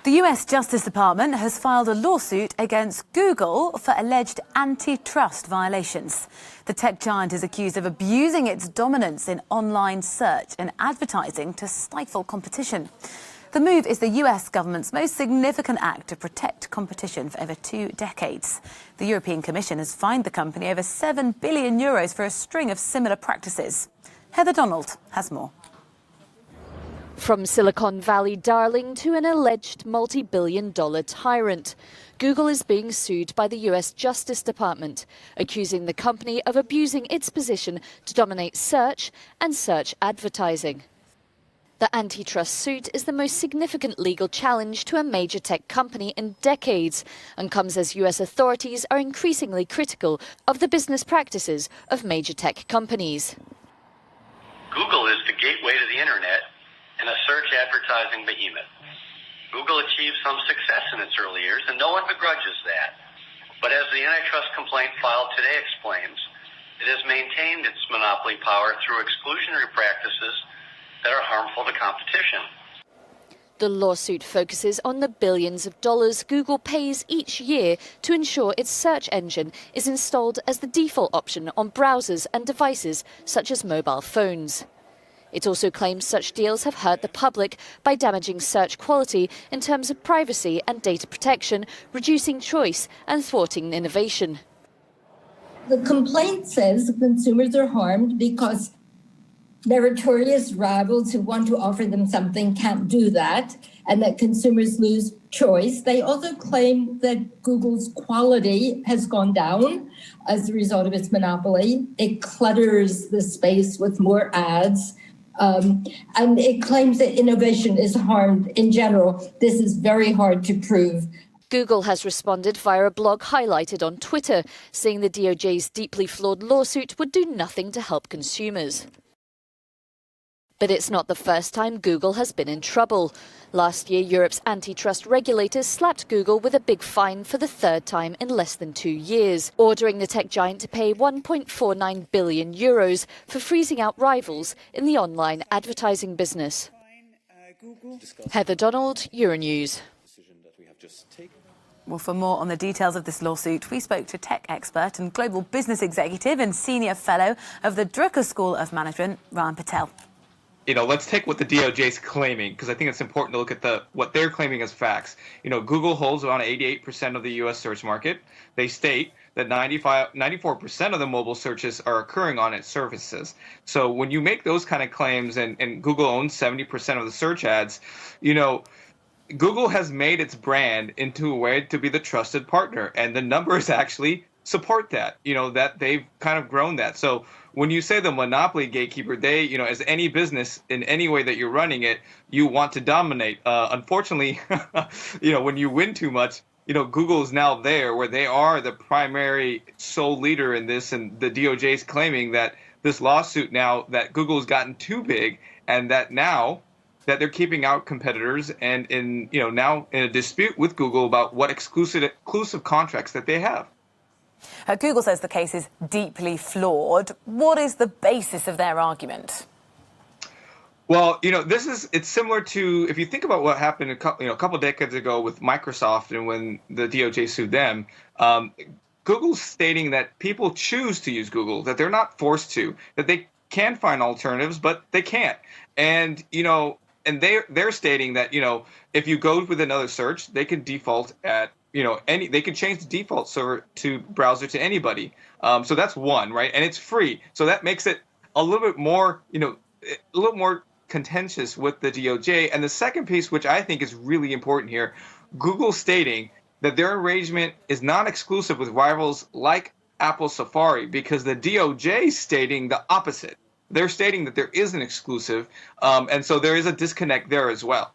The US Justice Department has filed a lawsuit against Google for alleged antitrust violations. The tech giant is accused of abusing its dominance in online search and advertising to stifle competition. The move is the US government's most significant act to protect competition for over 2 decades. The European Commission has fined the company over €7 billion for a string of similar practices. Heather Donald has more. From Silicon Valley darling to an alleged multi-billion-dollar tyrant, Google is being sued by the US Justice Department, accusing the company of abusing its position to dominate search and search advertising. The antitrust suit is the most significant legal challenge to a major tech company in decades and comes as US authorities are increasingly critical of the business practices of major tech companies. Google is the gateway to the internet and a search advertising behemoth. Google achieved some success in its early years, and no one begrudges that. But as the antitrust complaint filed today explains, it has maintained its monopoly power through exclusionary practices that are harmful to competition. The lawsuit focuses on the billions of dollars Google pays each year to ensure its search engine is installed as the default option on browsers and devices such as mobile phones. It also claims such deals have hurt the public by damaging search quality in terms of privacy and data protection, reducing choice and thwarting innovation. The complaint says consumers are harmed because meritorious rivals who want to offer them something can't do that, and that consumers lose choice. They also claim that Google's quality has gone down as a result of its monopoly. It clutters the space with more ads. And it claims that innovation is harmed in general. This is very hard to prove. Google has responded via a blog highlighted on Twitter, saying the DOJ's deeply flawed lawsuit would do nothing to help consumers. But it's not the first time Google has been in trouble. Last year, Europe's antitrust regulators slapped Google with a big fine for the 3rd time in less than 2 years, ordering the tech giant to pay €1.49 billion for freezing out rivals in the online advertising business. Heather Donald, Euronews. Well, for more on the details of this lawsuit, we spoke to tech expert and global business executive and senior fellow of the Drucker School of Management, Ryan Patel. Let's take what the DOJ is claiming, because I think it's important to look at what they're claiming as facts. Google holds around 88% of the U.S. search market. They state that 94% of the mobile searches are occurring on its services. So when you make those kind of claims, and Google owns 70% of the search ads, Google has made its brand into a way to be the trusted partner, and the numbers actually support that, that they've kind of grown that. So when you say the monopoly gatekeeper, they, as any business in any way that you're running it, you want to dominate. Unfortunately, when you win too much, Google is now there where they are the primary sole leader in this. And the DOJ is claiming that this lawsuit now that Google has gotten too big, and that now that they're keeping out competitors and now in a dispute with Google about what exclusive contracts that they have. Google says the case is deeply flawed. What is the basis of their argument? Well, it's similar to, if you think about what happened a couple decades ago with Microsoft and when the DOJ sued them, Google's stating that people choose to use Google, that they're not forced to, that they can find alternatives, but they can't. And, and they're stating that, if you go with another search, they can default at they could change the default server to browser to anybody. So that's one, right? And it's free. So that makes it a little bit more, contentious with the DOJ. And the second piece, which I think is really important here, Google stating that their arrangement is non-exclusive with rivals like Apple Safari, because the DOJ is stating the opposite. They're stating that there is an exclusive. And so there is a disconnect there as well.